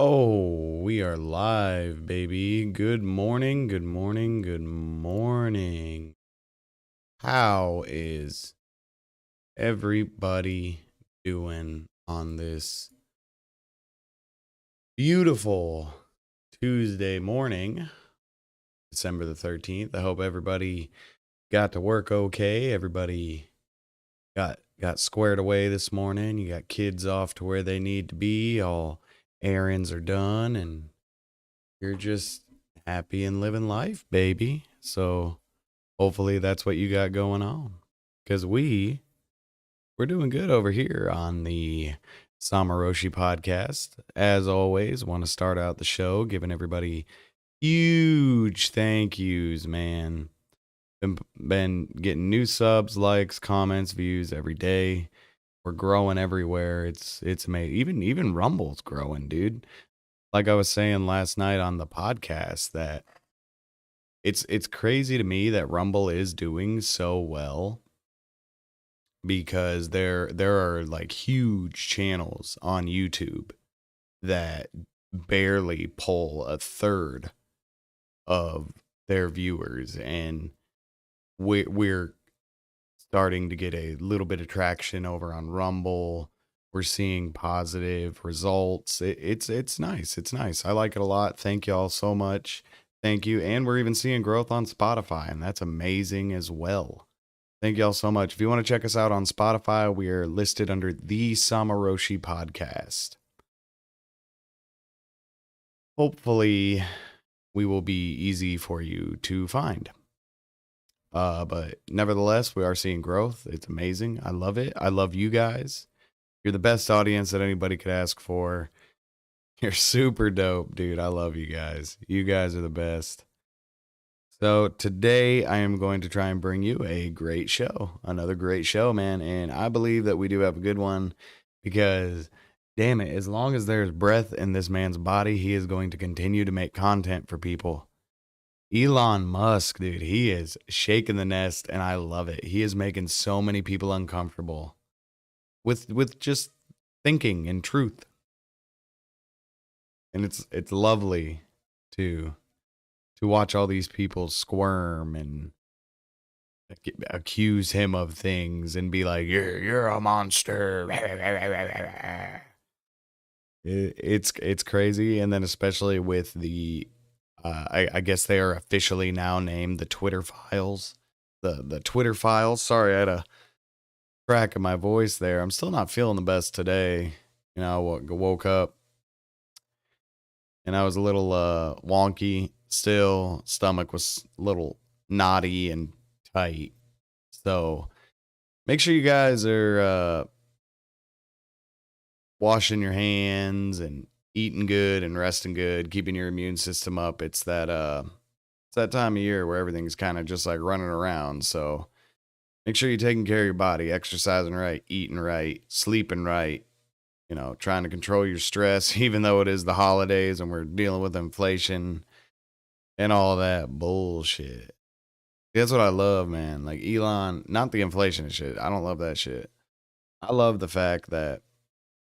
Oh, we are live, baby. Good morning, good morning, good morning. How is everybody doing on this beautiful Tuesday morning, December the 13th? I hope everybody got to work okay. Everybody got squared away this morning. You got kids off to where they need to be. All errands are done and you're just happy and living life, baby. So hopefully that's what you got going on. Because we're doing good over here on the SamaRoshi Podcast. As always, want to start out the show giving everybody huge thank yous, man. Been getting new subs, likes, comments, views every day. We're growing everywhere. It's amazing. Even Rumble's growing, dude. Like I was saying last night on the podcast, that it's crazy to me that Rumble is doing so well, because there are like huge channels on YouTube that barely pull a third of their viewers, and we're starting to get a little bit of traction over on Rumble. We're seeing positive results. It's nice. It's nice. I like it a lot. Thank y'all so much. Thank you. And we're even seeing growth on Spotify, and that's amazing as well. Thank y'all so much. If you want to check us out on Spotify, we are listed under the SamaRoshi Podcast. Hopefully, we will be easy for you to find. But nevertheless, we are seeing growth. It's amazing. I love it. I love you guys. You're the best audience that anybody could ask for. You're super dope, dude. I love you guys. You guys are the best. So today I am going to try and bring you a great show. Another great show, man. And I believe that we do have a good one, because damn it, as long as there's breath in this man's body, he is going to continue to make content for people. Elon Musk, dude, he is shaking the nest, and I love it. He is making so many people uncomfortable with just thinking and truth. And it's lovely to watch all these people squirm and accuse him of things and be like, you're a monster. It's crazy. And then especially with the I guess they are officially now named the Twitter files. The Twitter files. Sorry, I had a crack in my voice there. I'm still not feeling the best today. You know, I woke up and I was a little wonky still. Stomach was a little knotty and tight. So make sure you guys are washing your hands and eating good and resting good, keeping your immune system up. It's that time of year where everything's kind of just like running around. So make sure you're taking care of your body, exercising right, eating right, sleeping right, you know, trying to control your stress, even though it is the holidays and we're dealing with inflation and all that bullshit. That's what I love, man. Like Elon, not the inflation shit. I don't love that shit. I love the fact that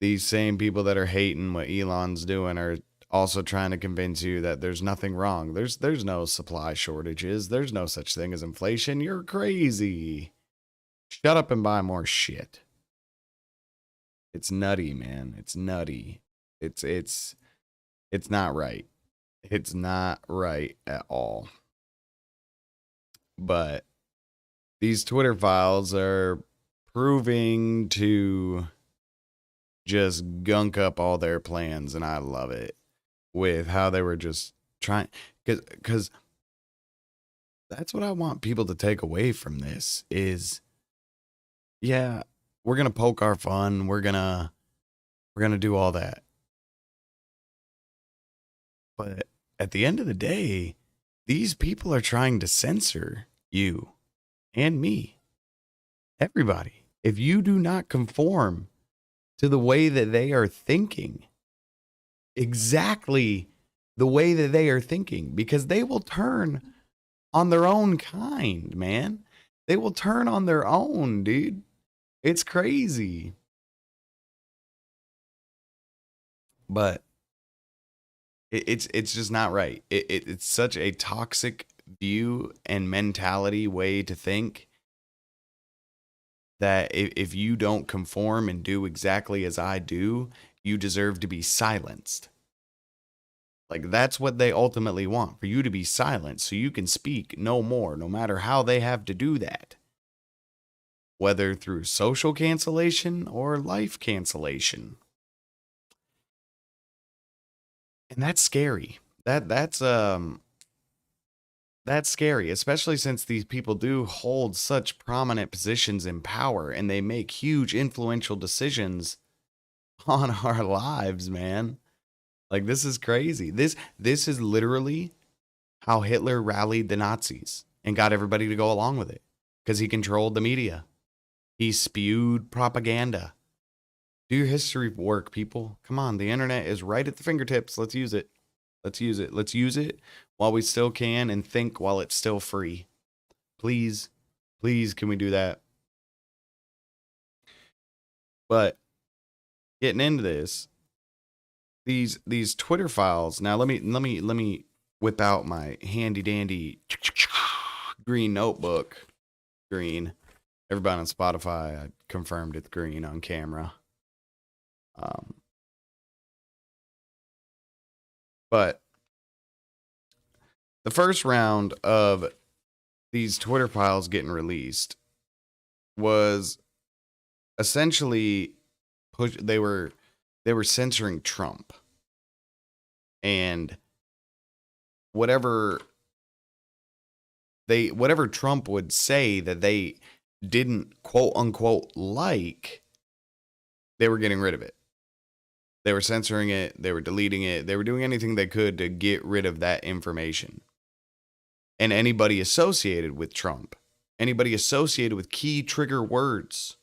these same people that are hating what Elon's doing are also trying to convince you that there's nothing wrong. There's no supply shortages. There's no such thing as inflation. You're crazy. Shut up and buy more shit. It's nutty, man. It's nutty. It's not right. It's not right at all. But these Twitter files are proving to just gunk up all their plans, and I love it, with how they were just trying, because that's what I want people to take away from this is, yeah, we're gonna poke our fun, we're gonna do all that, but at the end of the day, these people are trying to censor you and me, everybody. If you do not conform to the way that they are thinking, exactly the way that they are thinking, because they will turn on their own kind, man. They will turn on their own, dude. It's crazy. But It's just not right. It's such a toxic view and mentality way to think that if you don't conform and do exactly as I do, you deserve to be silenced. Like, that's what they ultimately want, for you to be silent so you can speak no more, no matter how they have to do that. Whether through social cancellation or life cancellation. And that's scary. That's scary, especially since these people do hold such prominent positions in power and they make huge influential decisions on our lives, man. Like, this is crazy. This is literally how Hitler rallied the Nazis and got everybody to go along with it, because he controlled the media. He spewed propaganda. Do your history work, people. Come on, the internet is right at the fingertips. Let's use it. Let's use it. Let's use it while we still can and think while it's still free. Please, please, can we do that? But getting into this, these Twitter files. Now let me whip out my handy dandy green notebook. Green. Everybody on Spotify, I confirmed it's green on camera. But the first round of these Twitter files getting released was essentially they were censoring Trump, and whatever Trump would say that they didn't quote unquote like, they were getting rid of it. They were censoring it. They were deleting it. They were doing anything they could to get rid of that information. And anybody associated with Trump, anybody associated with key trigger words,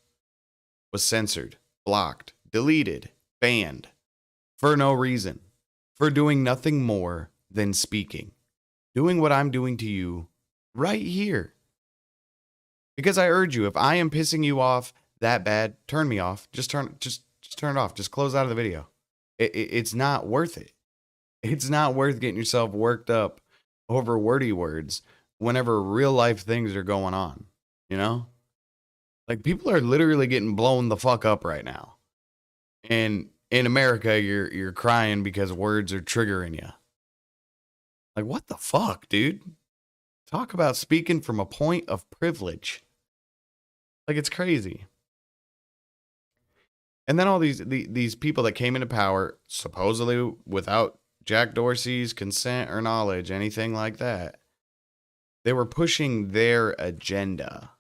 was censored, blocked, deleted, banned for no reason, for doing nothing more than speaking, doing what I'm doing to you right here. Because I urge you, if I am pissing you off that bad, turn me off. Just turn it off. Just close out of the video. It's not worth it. It's not worth getting yourself worked up over wordy words whenever real life things are going on, you know? Like, people are literally getting blown the fuck up right now. And in America, you're crying because words are triggering you. Like, what the fuck, dude? Talk about speaking from a point of privilege. Like, it's crazy. And then all these people that came into power, supposedly without Jack Dorsey's consent or knowledge, anything like that, they were pushing their agenda.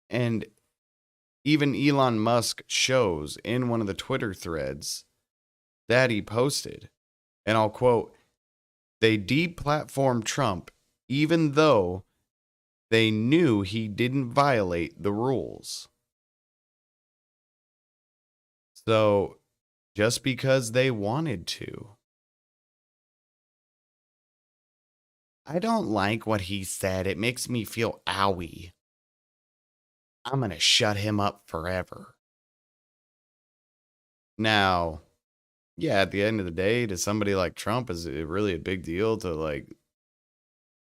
And even Elon Musk shows in one of the Twitter threads that he posted, and I'll quote, "They deplatformed Trump even though they knew he didn't violate the rules." So, just because they wanted to. I don't like what he said. It makes me feel owie. I'm going to shut him up forever. Now, yeah, at the end of the day, to somebody like Trump, is it really a big deal to like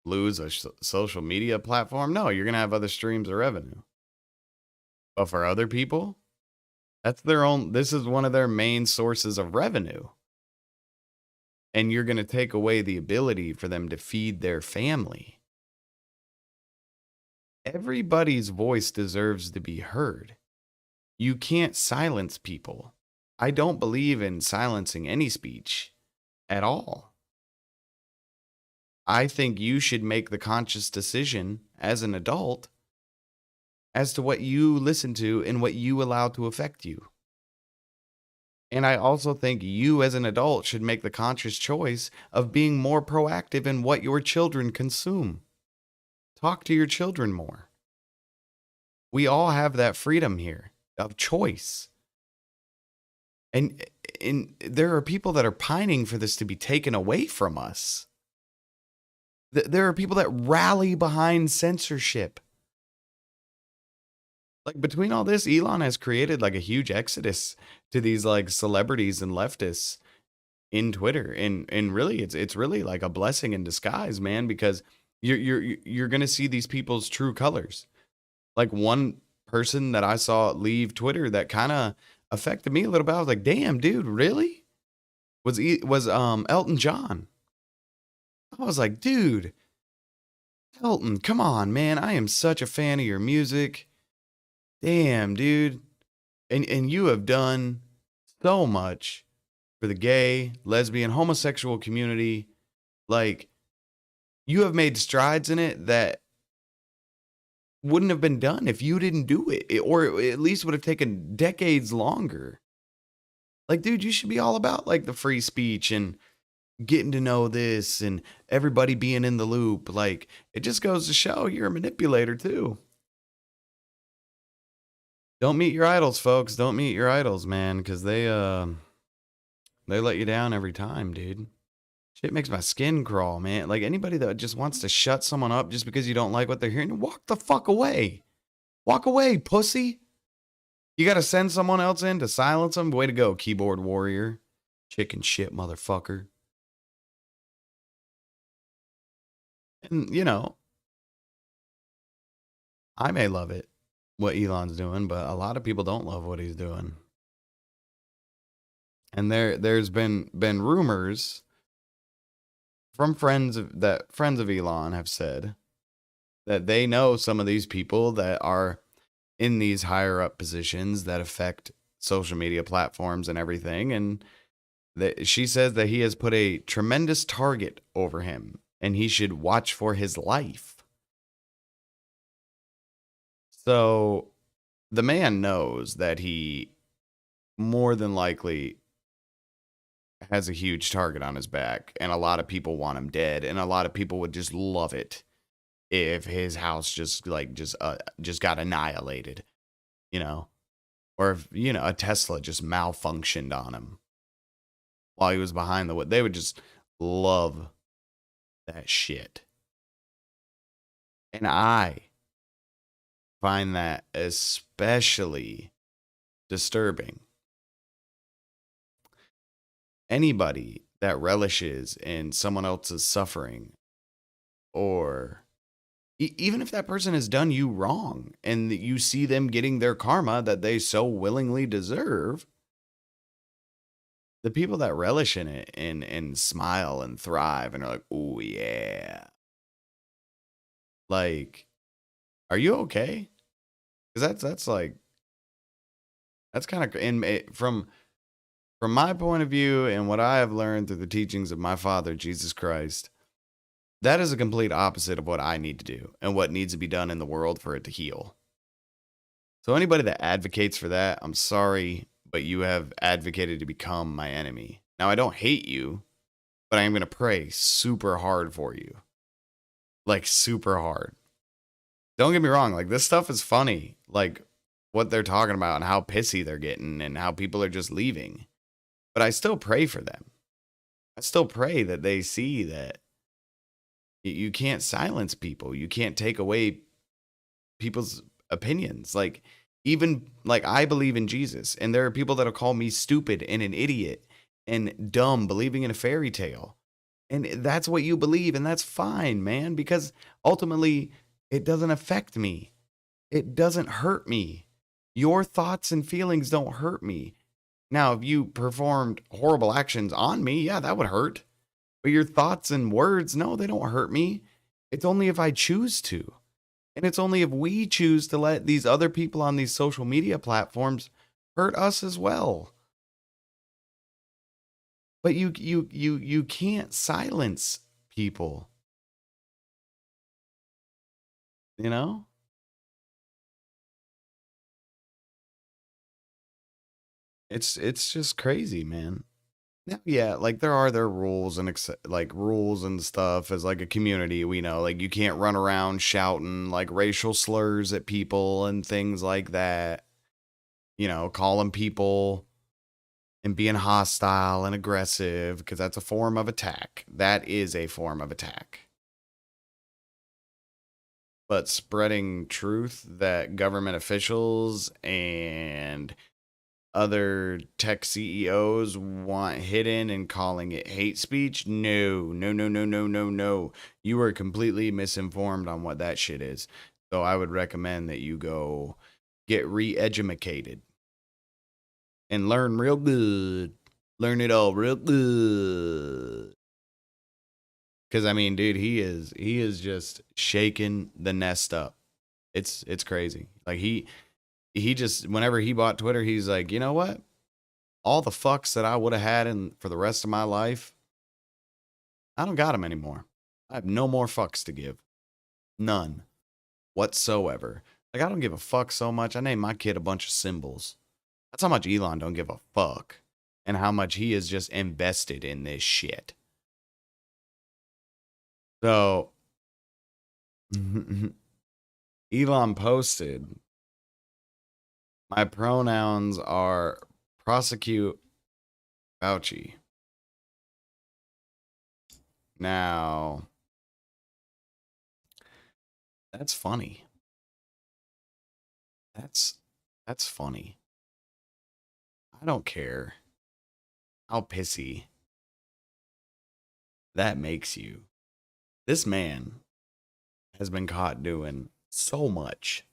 lose a social media platform? No, you're going to have other streams of revenue. But for other people, that's their own, this is one of their main sources of revenue. And you're going to take away the ability for them to feed their family. Everybody's voice deserves to be heard. You can't silence people. I don't believe in silencing any speech at all. I think you should make the conscious decision as an adult as to what you listen to and what you allow to affect you. And I also think you as an adult should make the conscious choice of being more proactive in what your children consume. Talk to your children more. We all have that freedom here of choice. And there are people that are pining for this to be taken away from us. There are people that rally behind censorship. Like between all this, Elon has created like a huge exodus to these like celebrities and leftists in Twitter, and really, it's really like a blessing in disguise, man, because you're gonna see these people's true colors. Like one person that I saw leave Twitter that kind of affected me a little bit. I was like, damn, dude, really? Was Elton John? I was like, dude, Elton, come on, man. I am such a fan of your music. Damn, dude. And you have done so much for the gay, lesbian, homosexual community. Like, you have made strides in it that wouldn't have been done if you didn't do it, or at least would have taken decades longer. Like, dude, you should be all about like the free speech and getting to know this and everybody being in the loop. Like, it just goes to show you're a manipulator too. Don't meet your idols, folks. Don't meet your idols, man, because they let you down every time, dude. Shit makes my skin crawl, man. Like anybody that just wants to shut someone up just because you don't like what they're hearing, walk the fuck away. Walk away, pussy. You got to send someone else in to silence them? Way to go, keyboard warrior. Chicken shit, motherfucker. And, you know, I may love it, what Elon's doing, but a lot of people don't love what he's doing. And there's been rumors from friends of Elon have said that they know some of these people that are in these higher up positions that affect social media platforms and everything. And she says that he has put a tremendous target over him and he should watch for his life. So the man knows that he more than likely has a huge target on his back, and a lot of people want him dead, and a lot of people would just love it if his house just got annihilated, you know, or if, you know, a Tesla just malfunctioned on him while he was behind the wood. They would just love that shit. And I find that especially disturbing. Anybody that relishes in someone else's suffering, or even if that person has done you wrong and you see them getting their karma that they so willingly deserve, the people that relish in it and smile and thrive and are like, oh yeah, like, are you okay? Because that's like, that's kind of, and from my point of view and what I have learned through the teachings of my Father Jesus Christ, that is a complete opposite of what I need to do and what needs to be done in the world for it to heal. So anybody that advocates for that, I'm sorry, but you have advocated to become my enemy. Now, I don't hate you, but I am going to pray super hard for you. Like, super hard. Don't get me wrong. Like, this stuff is funny. Like, what they're talking about and how pissy they're getting and how people are just leaving. But I still pray for them. I still pray that they see that you can't silence people. You can't take away people's opinions. Like, even like, I believe in Jesus, and there are people that'll call me stupid and an idiot and dumb, believing in a fairy tale. And that's what you believe, and that's fine, man, because ultimately it doesn't affect me. It doesn't hurt me. Your thoughts and feelings don't hurt me. Now, if you performed horrible actions on me, yeah, that would hurt. But your thoughts and words, no, they don't hurt me. It's only if I choose to. And it's only if we choose to let these other people on these social media platforms hurt us as well. But you can't silence people. You know? It's just crazy, man. Now, yeah, like there are their rules and like rules and stuff as like a community, we know, like you can't run around shouting like racial slurs at people and things like that. You know, calling people and being hostile and aggressive, because that's a form of attack. That is a form of attack. but spreading truth that government officials and other tech CEOs want hidden and calling it hate speech. No, no, no, no, no, no, no. You are completely misinformed on what that shit is. So I would recommend that you go get re-educated and learn real good. Learn it all real good. Cause I mean, dude, he is just shaking the nest up. It's crazy. Like he just, whenever he bought Twitter, he's like, you know what? All the fucks that I would have had for the rest of my life, I don't got them anymore. I have no more fucks to give. None whatsoever. Like, I don't give a fuck so much. I named my kid a bunch of symbols. That's how much Elon don't give a fuck. And how much he is just invested in this shit. So, Elon posted, my pronouns are prosecute Fauci. Now, that's funny. That's funny. I don't care how pissy that makes you. This man has been caught doing so much.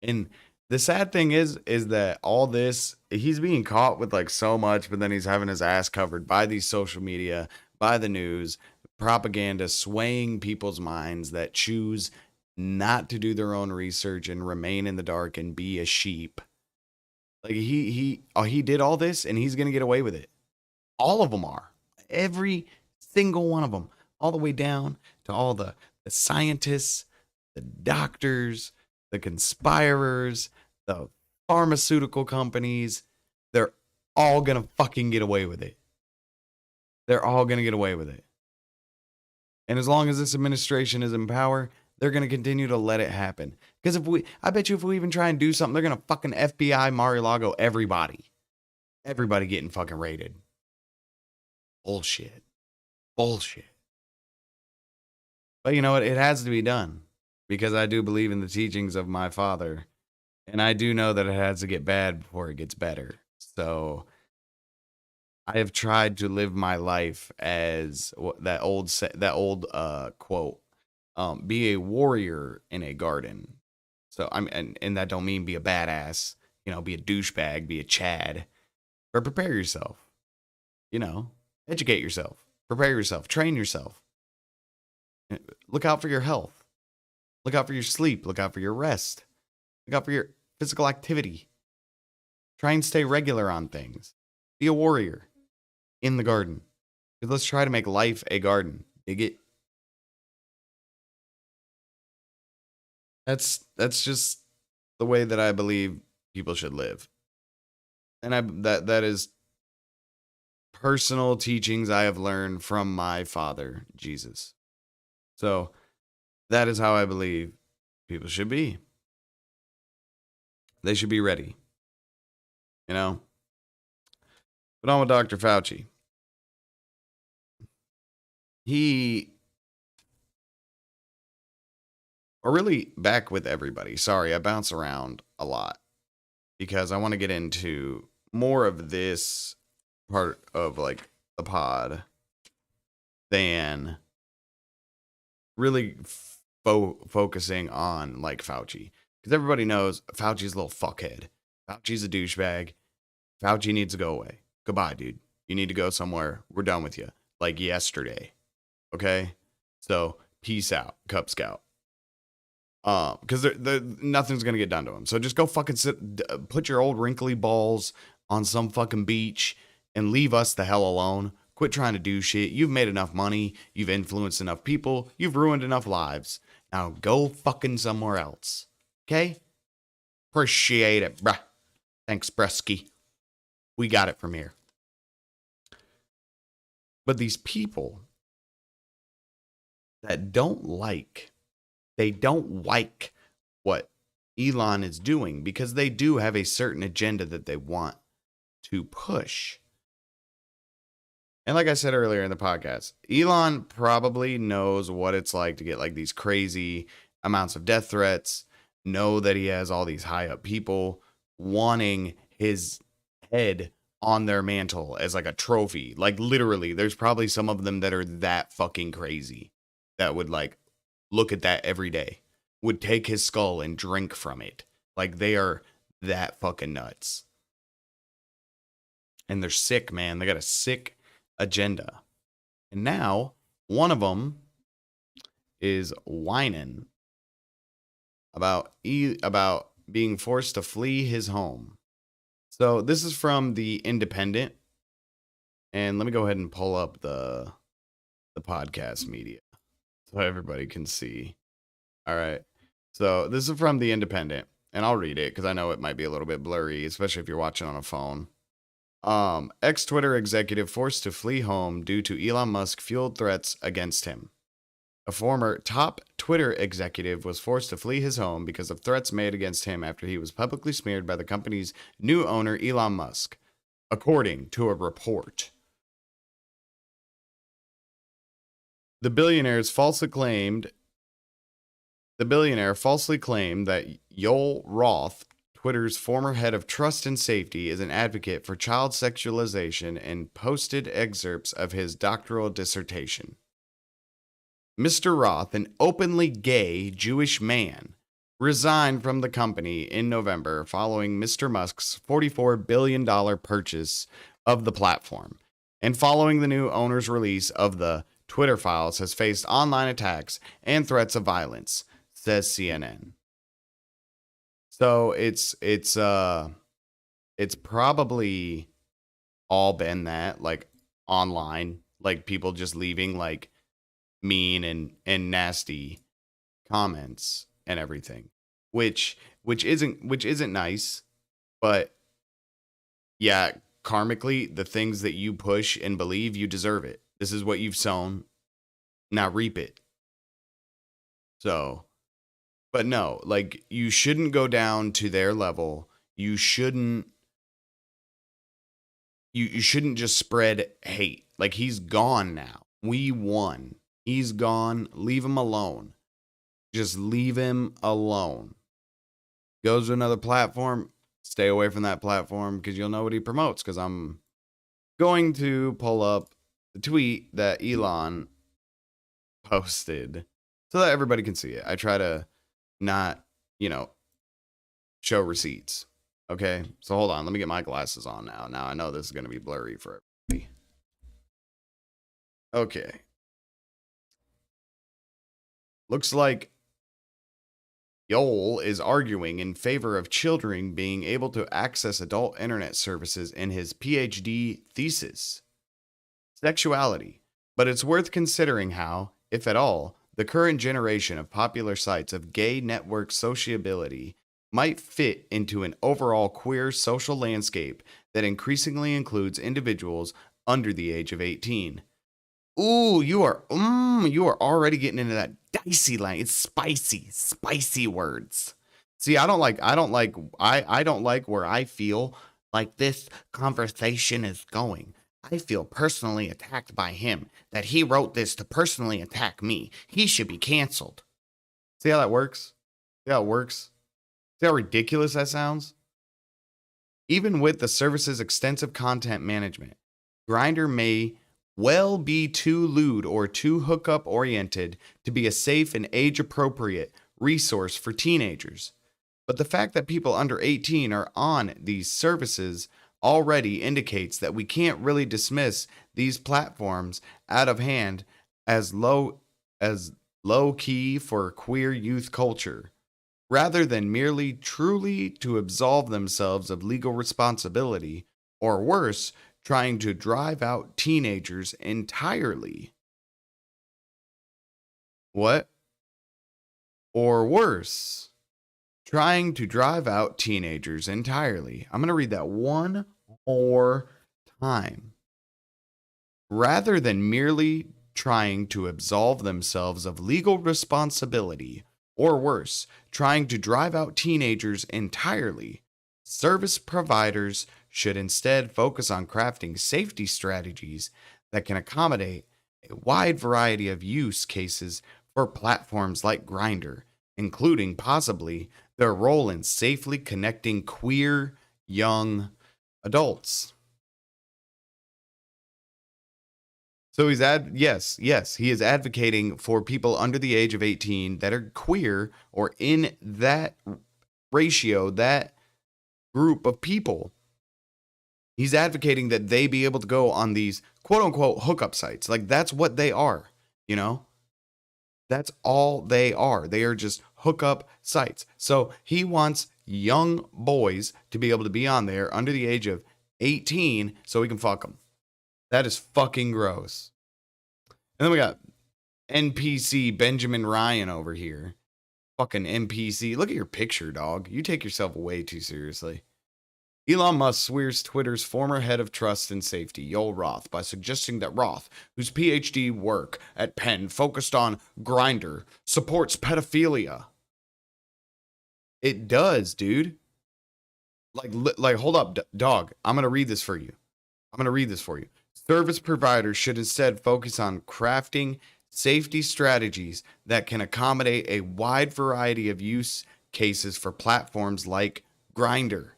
And the sad thing is that all this, he's being caught with like so much, but then he's having his ass covered by these social media, by the news, propaganda swaying people's minds that choose not to do their own research and remain in the dark and be a sheep. Like he did all this and he's going to get away with it. All of them are. Every single one of them. All the way down to all the scientists, the doctors, the conspirers, the pharmaceutical companies. They're all going to fucking get away with it. They're all going to get away with it. And as long as this administration is in power, they're going to continue to let it happen. Because I bet you if we even try and do something, they're going to fucking FBI Mar-a-Lago everybody. Everybody getting fucking raided. Bullshit. But you know what? It has to be done. Because I do believe in the teachings of my father. And I do know that it has to get bad before it gets better. So I have tried to live my life as that old quote, be a warrior in a garden. So and that don't mean be a badass, be a douchebag, be a Chad, but prepare yourself, educate yourself, prepare yourself, train yourself, look out for your health, look out for your sleep, look out for your rest, look out for your physical activity, try and stay regular on things, be a warrior in the garden. Let's try to make life a garden. Dig it? That's just the way that I believe people should live. And that is personal teachings I have learned from my father, Jesus. So that is how I believe people should be. They should be ready. But on with Dr. Fauci. Or really back with everybody. Sorry, I bounce around a lot because I want to get into more of this part of like the pod than really focusing on like Fauci. Because everybody knows Fauci's a little fuckhead. Fauci's a douchebag. Fauci needs to go away. Goodbye, dude. You need to go somewhere. We're done with you. Like yesterday. Okay? So, peace out, Cub Scout. Because nothing's gonna get done to him. So just go fucking put your old wrinkly balls on some fucking beach and leave us the hell alone. Quit trying to do shit. You've made enough money. You've influenced enough people. You've ruined enough lives. Now go fucking somewhere else. Okay? Appreciate it, bruh. Thanks, Brusky. We got it from here. But these people that don't like what Elon is doing because they do have a certain agenda that they want to push. And like I said earlier in the podcast, Elon probably knows what it's like to get like these crazy amounts of death threats, know that he has all these high up people wanting his head on their mantle as like a trophy. Like literally, there's probably some of them that are that fucking crazy that would like look at that every day, would take his skull and drink from it. Like they are that fucking nuts. And they're sick, man. They got a sick agenda. And now one of them is whining about being forced to flee his home. So this is from the Independent, and let me go ahead and pull up the podcast media so everybody can see. All right. So this is from the Independent, and I'll read it because I know it might be a little bit blurry, especially if you're watching on a phone. Ex-Twitter executive forced to flee home due to Elon Musk fueled threats against him. A former top Twitter executive was forced to flee his home because of threats made against him after he was publicly smeared by the company's new owner, Elon Musk, according to a report. The billionaire falsely claimed that Yoel Roth, Twitter's former head of trust and safety, is an advocate for child sexualization and posted excerpts of his doctoral dissertation. Mr. Roth, an openly gay Jewish man, resigned from the company in November following Mr. Musk's $44 billion purchase of the platform, and following the new owner's release of the Twitter files, has faced online attacks and threats of violence, says CNN. So it's probably all been that, like online, like people just leaving like mean and nasty comments and everything, which isn't nice, but yeah, karmically, the things that you push and believe, you deserve it. This is what you've sown, now reap it. So, but no, like you shouldn't go down to their level. You shouldn't just spread hate. Like he's gone now. We won. He's gone. Leave him alone. Just leave him alone. Goes to another platform. Stay away from that platform because you'll know what he promotes. Because I'm going to pull up the tweet that Elon posted so that everybody can see it. I try to not, show receipts. Okay. So hold on. Let me get my glasses on now. Now I know this is going to be blurry for everybody. Okay. Looks like Yoel is arguing in favor of children being able to access adult internet services in his PhD thesis, Sexuality. But it's worth considering how, if at all, the current generation of popular sites of gay network sociability might fit into an overall queer social landscape that increasingly includes individuals under the age of 18. Ooh, you are already getting into that dicey line. It's spicy words. See, I don't like where I feel like this conversation is going. I feel personally attacked by him, that he wrote this to personally attack me. He should be canceled. See how that works? See how it works? See how ridiculous that sounds? Even with the service's extensive content management, Grindr may well be too lewd or too hookup oriented to be a safe and age appropriate resource for teenagers. But the fact that people under 18 are on these services already indicates that we can't really dismiss these platforms out of hand as low key for queer youth culture, rather than merely truly to absolve themselves of legal responsibility, or worse, trying to drive out teenagers entirely. What? Or worse, trying to drive out teenagers entirely. I'm going to read that one more time. Rather than merely trying to absolve themselves of legal responsibility, or worse, trying to drive out teenagers entirely, service providers should instead focus on crafting safety strategies that can accommodate a wide variety of use cases for platforms like Grindr, including possibly their role in safely connecting queer young adults. So he is advocating for people under the age of 18 that are queer or in that ratio, that group of people. He's advocating that they be able to go on these quote unquote hookup sites. Like that's what they are, you know? That's all they are. They are just hookup sites. So he wants young boys to be able to be on there under the age of 18 so he can fuck them. That is fucking gross. And then we got NPC Benjamin Ryan over here. Fucking NPC. Look at your picture, dog. You take yourself way too seriously. Elon Musk swears Twitter's former head of trust and safety, Yoel Roth, by suggesting that Roth, whose PhD work at Penn focused on Grindr, supports pedophilia. It does, dude. Like, hold up, dog. I'm going to read this for you. Service providers should instead focus on crafting safety strategies that can accommodate a wide variety of use cases for platforms like Grindr,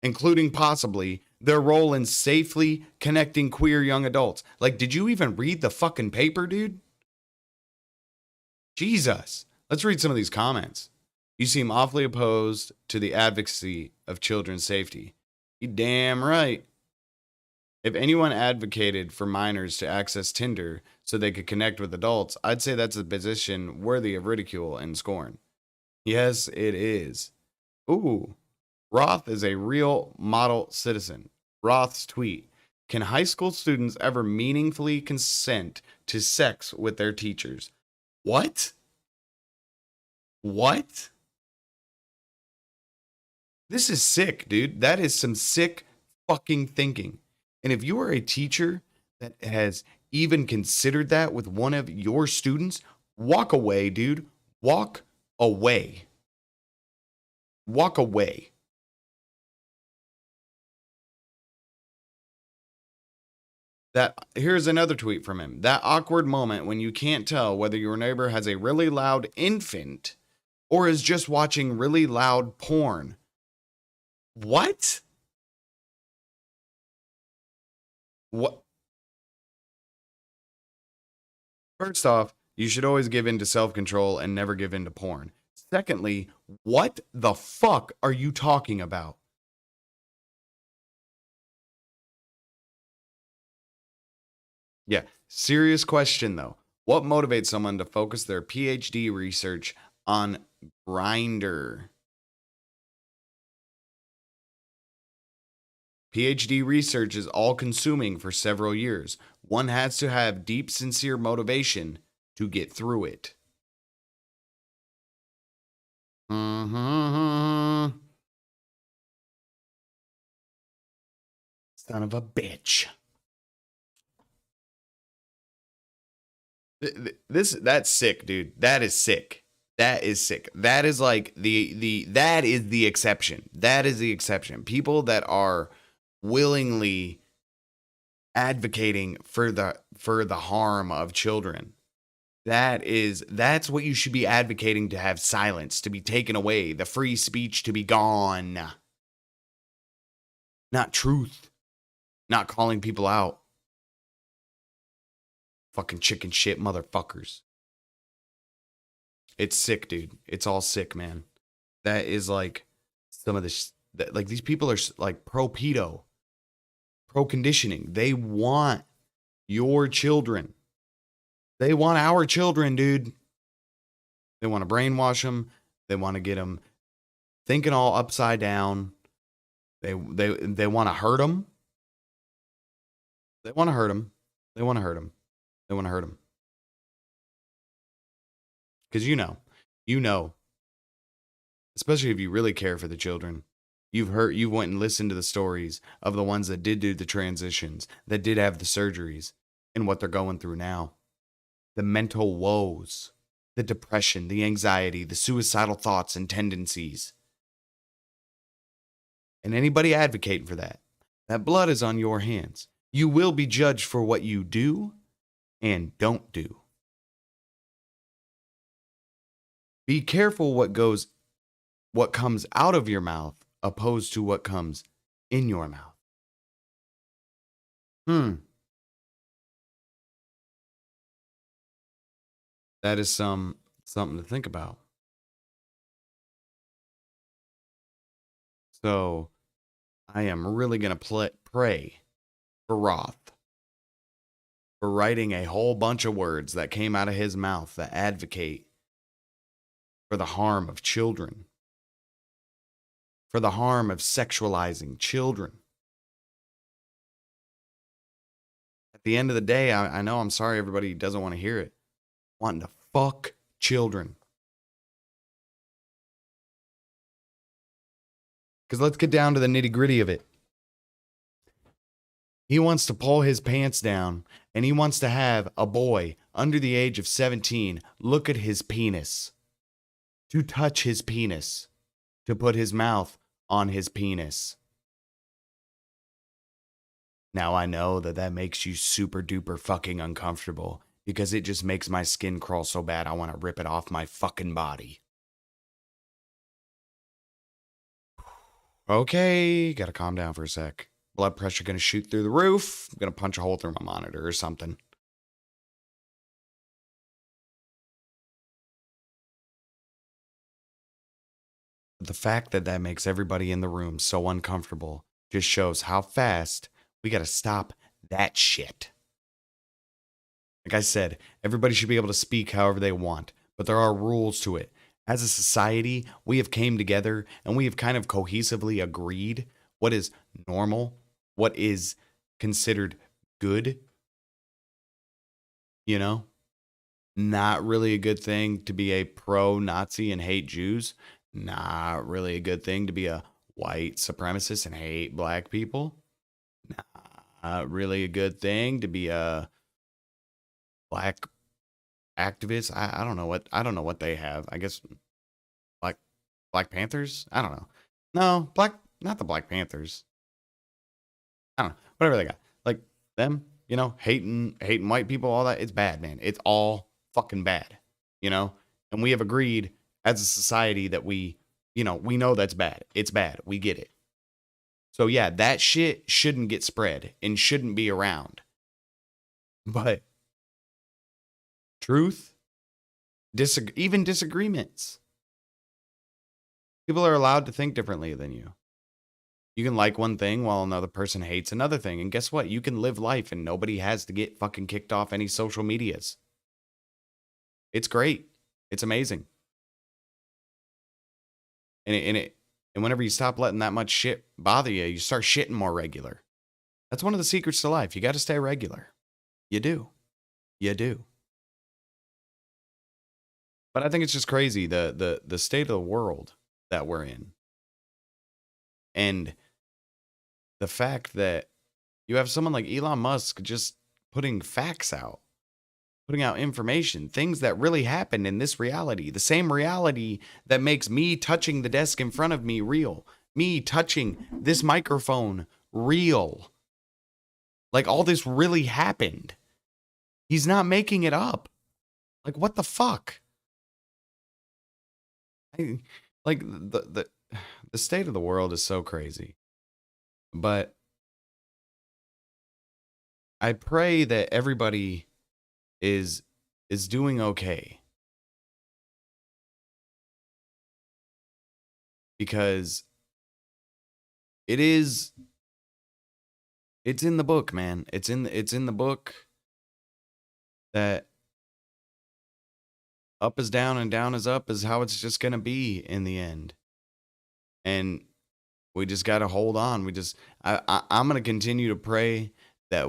including possibly their role in safely connecting queer young adults. Like, did you even read the fucking paper, dude? Jesus. Let's read some of these comments. You seem awfully opposed to the advocacy of children's safety. You damn right. If anyone advocated for minors to access Tinder so they could connect with adults, I'd say that's a position worthy of ridicule and scorn. Yes, it is. Ooh. Roth is a real model citizen. Roth's tweet: can high school students ever meaningfully consent to sex with their teachers? What? What? This is sick, dude. That is some sick fucking thinking. And if you are a teacher that has even considered that with one of your students, walk away, dude. Walk away. Walk away. Here's another tweet from him. That awkward moment when you can't tell whether your neighbor has a really loud infant or is just watching really loud porn. What? What? First off, you should always give in to self-control and never give in to porn. Secondly, what the fuck are you talking about? Yeah, serious question though. What motivates someone to focus their PhD research on Grindr? PhD research is all consuming for several years. One has to have deep, sincere motivation to get through it. Mm-hmm. Son of a bitch. That's sick, dude. That is sick. That is sick. That is like that is the exception. That is the exception. People that are willingly advocating for the harm of children. That's what you should be advocating, to have silence, to be taken away, the free speech to be gone. Not truth. Not calling people out. Fucking chicken shit motherfuckers. It's sick, dude. It's all sick, man. That is like some of this, like these people are like pro pedo, pro conditioning. They want your children. They want our children, dude. They want to brainwash them. They want to get them thinking all upside down. They want to hurt them. They want to hurt them. They want to hurt them. They want to hurt them. Because you know, especially if you really care for the children, you went and listened to the stories of the ones that did do the transitions, that did have the surgeries, and what they're going through now. The mental woes, the depression, the anxiety, the suicidal thoughts and tendencies. And anybody advocating for that blood is on your hands. You will be judged for what you do and don't do. Be careful what comes out of your mouth opposed to what comes in your mouth. That is something to think about. So I am really going to pray for Roth for writing a whole bunch of words that came out of his mouth that advocate for the harm of children, for the harm of sexualizing children. At the end of the day, I know, I'm sorry everybody doesn't want to hear it, wanting to fuck children. Because let's get down to the nitty gritty of it. He wants to pull his pants down and he wants to have a boy under the age of 17 look at his penis, to touch his penis, to put his mouth on his penis. Now I know that makes you super duper fucking uncomfortable because it just makes my skin crawl so bad I want to rip it off my fucking body. Okay, gotta calm down for a sec. Blood pressure gonna shoot through the roof. I'm gonna punch a hole through my monitor or something. The fact that makes everybody in the room so uncomfortable just shows how fast we gotta stop that shit. Like I said, everybody should be able to speak however they want, but there are rules to it. As a society, we have came together and we have kind of cohesively agreed what is normal, what is considered good. You know, not really a good thing to be a pro-Nazi and hate Jews. Not really a good thing to be a white supremacist and hate black people. Not really a good thing to be a black activist. I don't know what they have. I guess Black Panthers? I don't know. No, not the Black Panthers. I don't know. Whatever they got. Like them, hating white people, all that. It's bad, man. It's all fucking bad. And we have agreed as a society that we know that's bad. It's bad. We get it. So yeah, that shit shouldn't get spread and shouldn't be around. But truth, even disagreements. People are allowed to think differently than you. You can like one thing while another person hates another thing. And guess what? You can live life and nobody has to get fucking kicked off any social medias. It's great. It's amazing. And whenever you stop letting that much shit bother you, you start shitting more regular. That's one of the secrets to life. You got to stay regular. You do. You do. But I think it's just crazy, the state of the world that we're in. And the fact that you have someone like Elon Musk just putting facts out, putting out information, things that really happen in this reality, the same reality that makes me touching the desk in front of me real, me touching this microphone real. Like all this really happened. He's not making it up. Like what the fuck? Like the state of the world is so crazy. But I pray that everybody is doing okay. Because it's in the book, man. It's in the book that up is down and down is up is how it's just going to be in the end. And we just got to hold on. I'm going to continue to pray that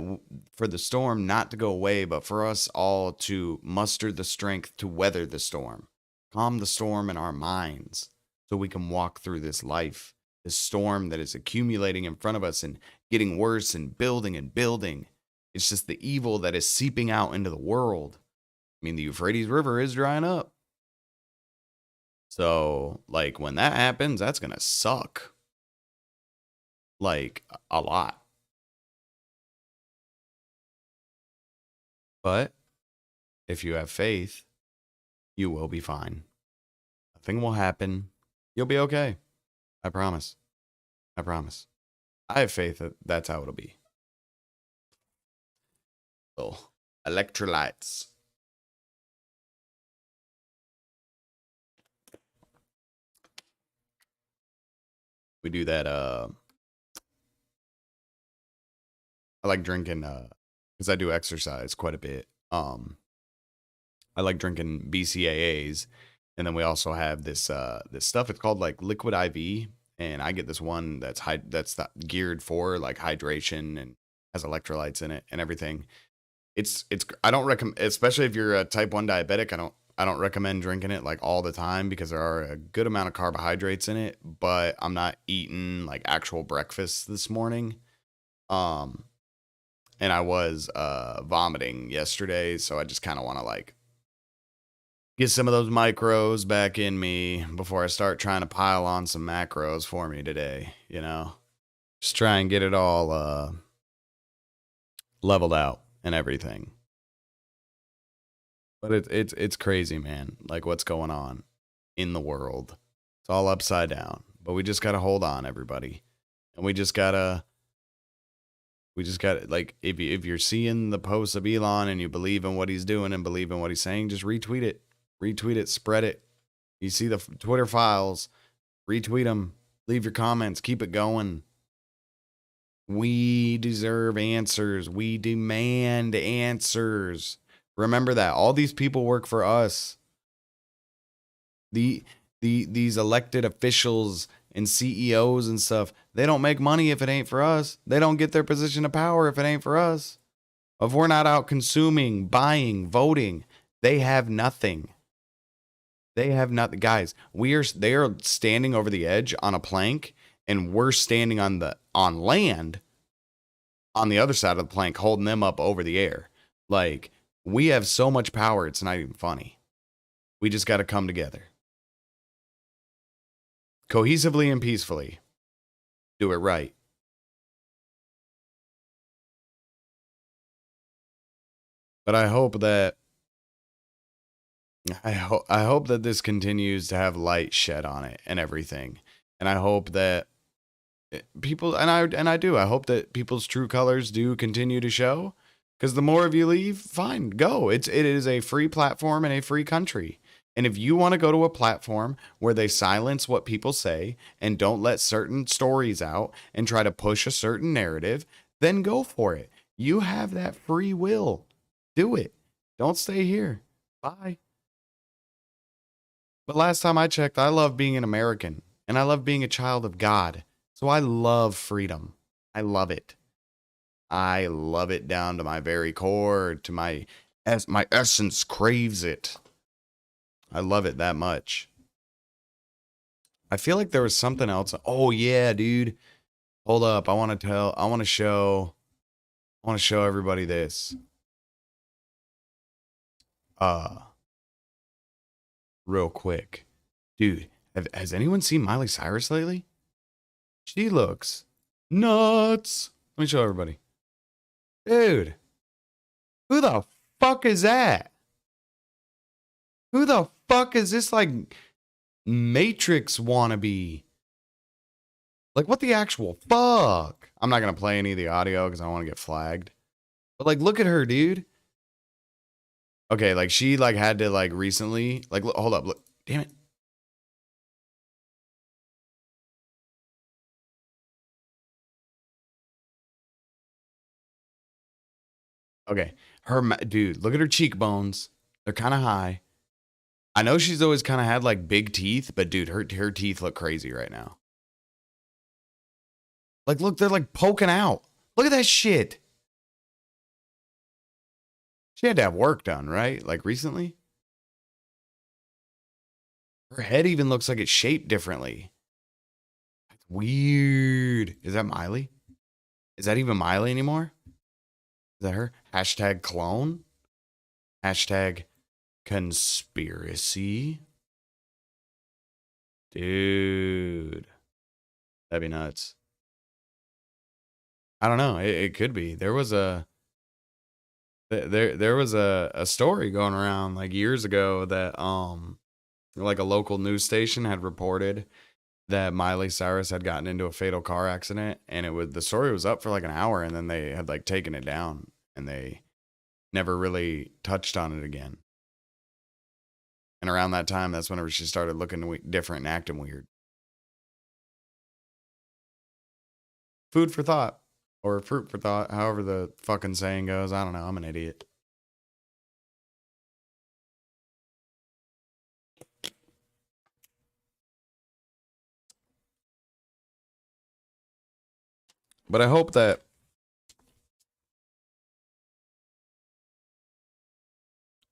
for the storm not to go away, but for us all to muster the strength to weather the storm, calm the storm in our minds so we can walk through this life, this storm that is accumulating in front of us and getting worse and building and building. It's just the evil that is seeping out into the world. I mean, the Euphrates River is drying up. So, like, when that happens, that's going to suck. Like, a lot. But if you have faith, you will be fine. Nothing will happen. You'll be okay. I promise. I promise. I have faith that that's how it'll be. So, electrolytes. We do that. I like drinking because I do exercise quite a bit. I like drinking BCAAs, and then we also have this this stuff. It's called like Liquid IV, and I get this one that's geared for like hydration and has electrolytes in it and everything. It's I don't recommend, especially if you're a type 1 diabetic. I don't recommend drinking it like all the time because there are a good amount of carbohydrates in it, but I'm not eating like actual breakfast this morning. And I was vomiting yesterday, so I just kind of want to like get some of those micros back in me before I start trying to pile on some macros for me today, you know? Just try and get it all leveled out and everything. But it's crazy, man. Like what's going on in the world. It's all upside down. But we just gotta hold on, everybody. And we just gotta like if you're seeing the posts of Elon and you believe in what he's doing and believe in what he's saying, just retweet it. Retweet it, spread it. You see the Twitter files, retweet them, leave your comments, keep it going. We deserve answers. We demand answers. Remember that. All these people work for us. These elected officials and CEOs and stuff, they don't make money if it ain't for us. They don't get their position of power if it ain't for us. If we're not out consuming, buying, voting, they have nothing. They have nothing. Guys, they are standing over the edge on a plank, and we're standing on land on the other side of the plank, holding them up over the air. Like, we have so much power, it's not even funny. We just got to come together. Cohesively and peacefully. Do it right. But I hope that I hope that this continues to have light shed on it and everything. And I hope that people I do. I hope that people's true colors do continue to show, because the more of you leave, fine, go. It is a free platform in a free country. And if you want to go to a platform where they silence what people say and don't let certain stories out and try to push a certain narrative, then go for it. You have that free will. Do it. Don't stay here. Bye. But last time I checked, I love being an American and I love being a child of God. So I love freedom. I love it. I love it down to my very core, to my essence craves it. I love it that much. I feel like there was something else. Oh yeah, dude. Hold up. I want to show everybody this. Real quick. Dude, has anyone seen Miley Cyrus lately? She looks nuts. Let me show everybody. Dude, who the fuck is that? Who the fuck is this, like, Matrix wannabe? Like, what the actual fuck? I'm not going to play any of the audio because I don't want to get flagged. But, like, look at her, dude. Okay, like, she, like, had to, like, recently... Like, look, hold up. Look. Damn it. Okay. Dude, look at her cheekbones. They're kind of high. I know she's always kind of had, like, big teeth, but, dude, her teeth look crazy right now. Like, look, they're, like, poking out. Look at that shit. She had to have work done, right? Like, recently? Her head even looks like it's shaped differently. That's weird. Is that Miley? Is that even Miley anymore? Is that her? Hashtag clone? Hashtag conspiracy? Dude. That'd be nuts. I don't know. It could be. There was a... There was a story going around like years ago that like a local news station had reported that Miley Cyrus had gotten into a fatal car accident, and the story was up for like an hour, and then they had like taken it down, and they never really touched on it again. And around that time, that's whenever she started looking different and acting weird. Food for thought, or fruit for thought, however the fucking saying goes. I don't know. I'm an idiot. But I hope that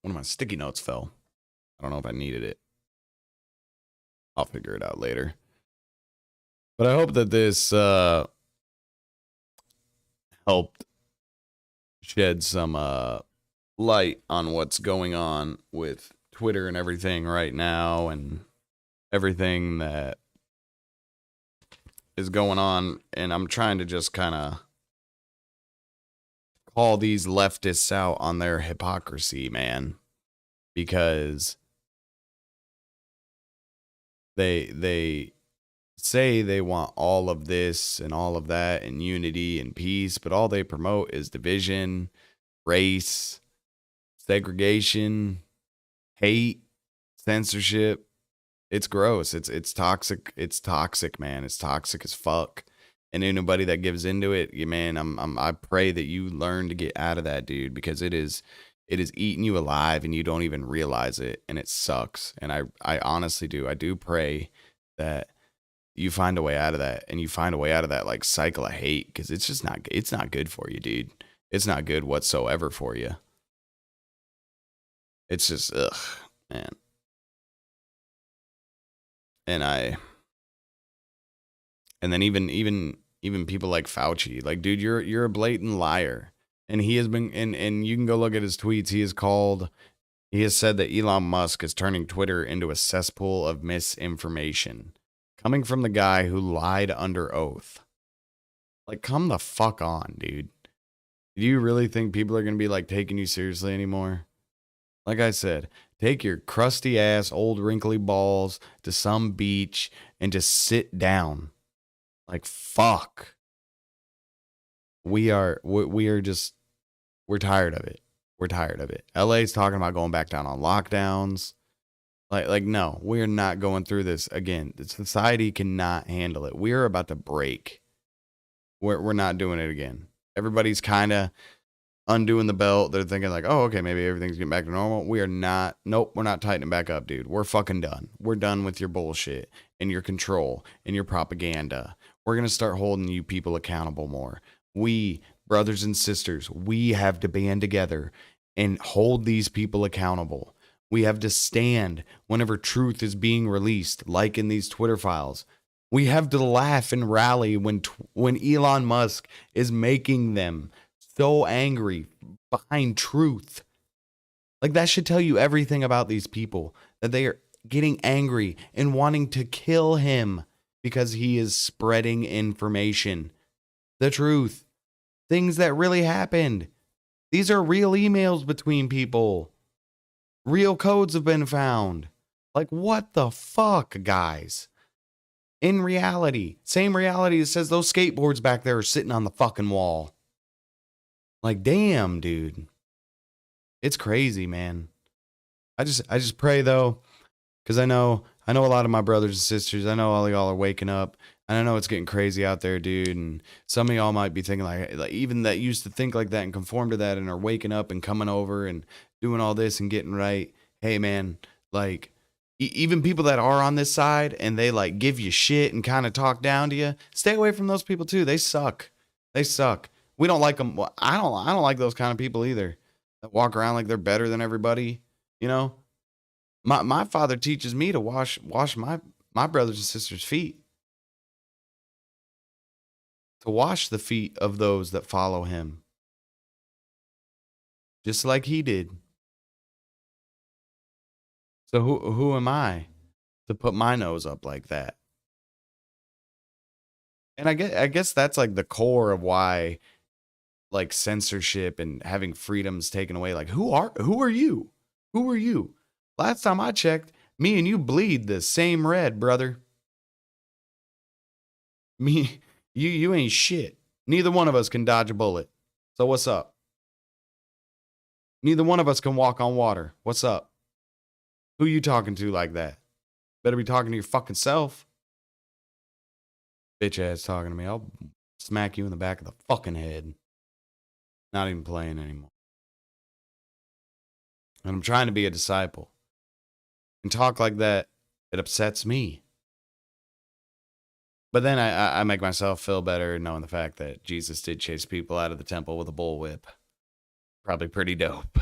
one of my sticky notes fell. I don't know if I needed it. I'll figure it out later. But I hope that this helped shed some light on what's going on with Twitter and everything right now, and everything that is going on. And I'm trying to just kind of call these leftists out on their hypocrisy, man, because they say they want all of this and all of that and unity and peace, but all they promote is division, race, segregation, hate, censorship. It's gross. It's toxic. It's toxic, man. It's toxic as fuck. And anybody that gives into it, man, I pray that you learn to get out of that, dude, because it is eating you alive and you don't even realize it, and it sucks. And I honestly do. I do pray that you find a way out of that, and you find a way out of that like cycle of hate, because it's not good for you, dude. It's not good whatsoever for you. It's just ugh, man. And then even people like Fauci, like, dude, you're a blatant liar. And he has been, and you can go look at his tweets. He has said that Elon Musk is turning Twitter into a cesspool of misinformation, coming from the guy who lied under oath. Like, come the fuck on, dude. Do you really think people are going to be like taking you seriously anymore? Like I said, take your crusty ass, old wrinkly balls to some beach and just sit down. Like, fuck. We're tired of it. We're tired of it. LA's talking about going back down on lockdowns. Like no, we're not going through this again. The society cannot handle it. We're about to break. We're not doing it again. Everybody's kind of undoing the belt. They're thinking like, oh, okay, maybe everything's getting back to normal. We are not. Nope, we're not tightening back up, dude. We're fucking done. We're done with your bullshit and your control and your propaganda. We're going to start holding you people accountable more. We, brothers and sisters, we have to band together and hold these people accountable. We have to stand whenever truth is being released, like in these Twitter files. We have to laugh and rally when Elon Musk is making them so angry behind truth. Like, that should tell you everything about these people, that they are getting angry and wanting to kill him because he is spreading information, the truth, things that really happened. These are real emails between people. Real codes have been found. Like, what the fuck, guys? In reality, same reality that says those skateboards back there are sitting on the fucking wall. Like, damn, dude. It's crazy, man. I just pray though, because I know a lot of my brothers and sisters. I know all of y'all are waking up, and I know it's getting crazy out there, dude. And some of y'all might be thinking like even that used to think like that and conform to that, and are waking up and coming over and doing all this and getting right. Hey, man, like even people that are on this side and they like give you shit and kind of talk down to you, stay away from those people too. They suck. They suck. We don't like them. I don't like those kind of people either, that walk around like they're better than everybody. You know, my father teaches me to wash my brothers and sisters' feet, to wash the feet of those that follow him, just like he did. So who am I to put my nose up like that? And I guess that's like the core of why like censorship and having freedoms taken away. Like, who are you? Who are you? Last time I checked, me and you bleed the same red, brother. You ain't shit. Neither one of us can dodge a bullet. So what's up? Neither one of us can walk on water. What's up? Who you talking to like that? Better be talking to your fucking self. Bitch ass talking to me. I'll smack you in the back of the fucking head. Not even playing anymore. And I'm trying to be a disciple. And talk like that, it upsets me. But then I make myself feel better knowing the fact that Jesus did chase people out of the temple with a bullwhip. Probably pretty dope.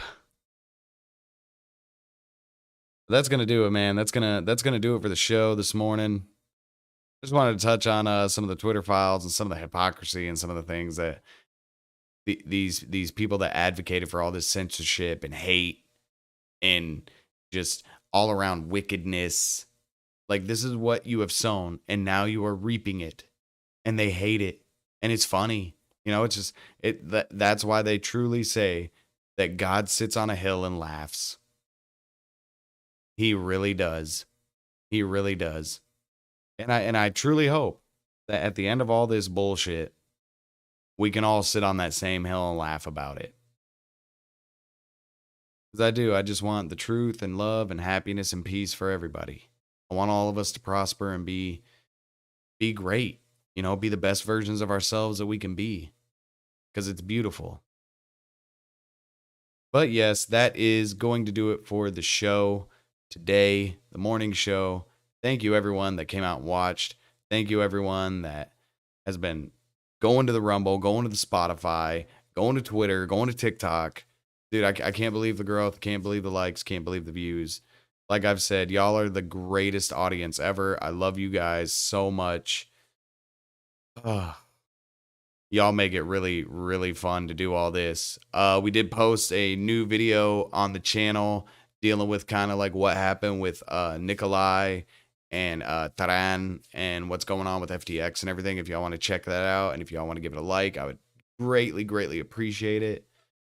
That's gonna do it, man. That's gonna do it for the show this morning. Just wanted to touch on some of the Twitter files and some of the hypocrisy and some of the things that these people that advocated for all this censorship and hate and just all around wickedness. Like, this is what you have sown, and now you are reaping it, and they hate it, and it's funny. You know, it's just that's why they truly say that God sits on a hill and laughs. He really does. He really does. And I truly hope that at the end of all this bullshit, we can all sit on that same hill and laugh about it. Because I do. I just want the truth and love and happiness and peace for everybody. I want all of us to prosper and be great. You know, be the best versions of ourselves that we can be. Because it's beautiful. But yes, that is going to do it for the show today, the morning show. Thank you, everyone that came out and watched. Thank you, everyone that has been going to the Rumble, going to the Spotify, going to Twitter, going to TikTok. Dude, I can't believe the growth. Can't believe the likes. Can't believe the views. Like I've said, y'all are the greatest audience ever. I love you guys so much. Y'all make it really, really fun to do all this. We did post a new video on the channel dealing with kind of like what happened with Nikolai and Taran and what's going on with FTX and everything. If y'all want to check that out and if y'all want to give it a like, I would greatly, greatly appreciate it.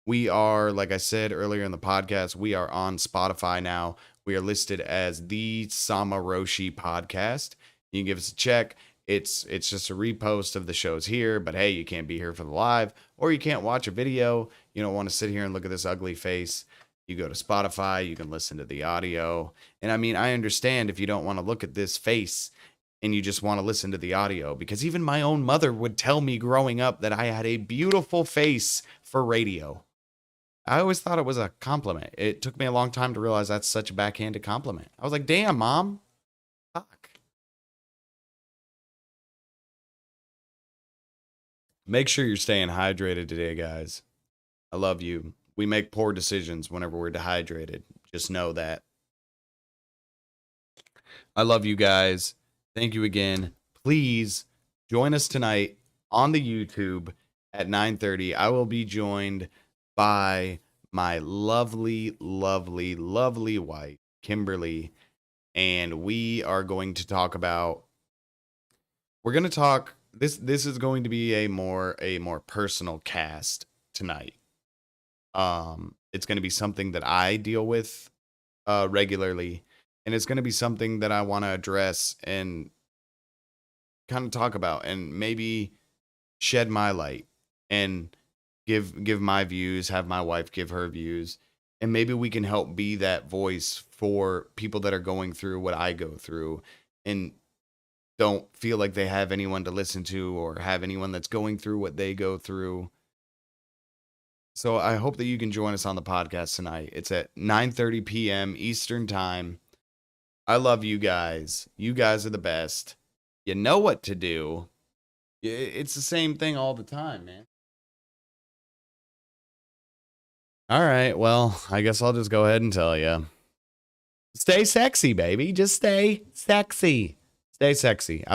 We are, like I said earlier in the podcast, we are on Spotify now. We are listed as the SamaRoshi Podcast. You can give us a check. It's just a repost of the shows here, but hey, you can't be here for the live, or you can't watch a video. You don't want to sit here and look at this ugly face. You go to Spotify, you can listen to the audio. And I mean, I understand if you don't want to look at this face and you just want to listen to the audio, because even my own mother would tell me growing up that I had a beautiful face for radio. I always thought it was a compliment. It took me a long time to realize that's such a backhanded compliment. I was like, damn, Mom. Fuck. Make sure you're staying hydrated today, guys. I love you. We make poor decisions whenever we're dehydrated. Just know that. I love you guys. Thank you again. Please join us tonight on the YouTube at 9:30. I will be joined by my lovely, lovely, lovely wife, Kimberly, and we are going to talk about, this is going to be a more personal cast tonight. It's going to be something that I deal with regularly, and it's going to be something that I want to address and kind of talk about and maybe shed my light and give my views, have my wife give her views, and maybe we can help be that voice for people that are going through what I go through and don't feel like they have anyone to listen to or have anyone that's going through what they go through. So I hope that you can join us on the podcast tonight. It's at 9:30 p.m. Eastern Time. I love you guys. You guys are the best. You know what to do. It's the same thing all the time, man. All right, well, I guess I'll just go ahead and tell you. Stay sexy, baby. Just stay sexy. Stay sexy.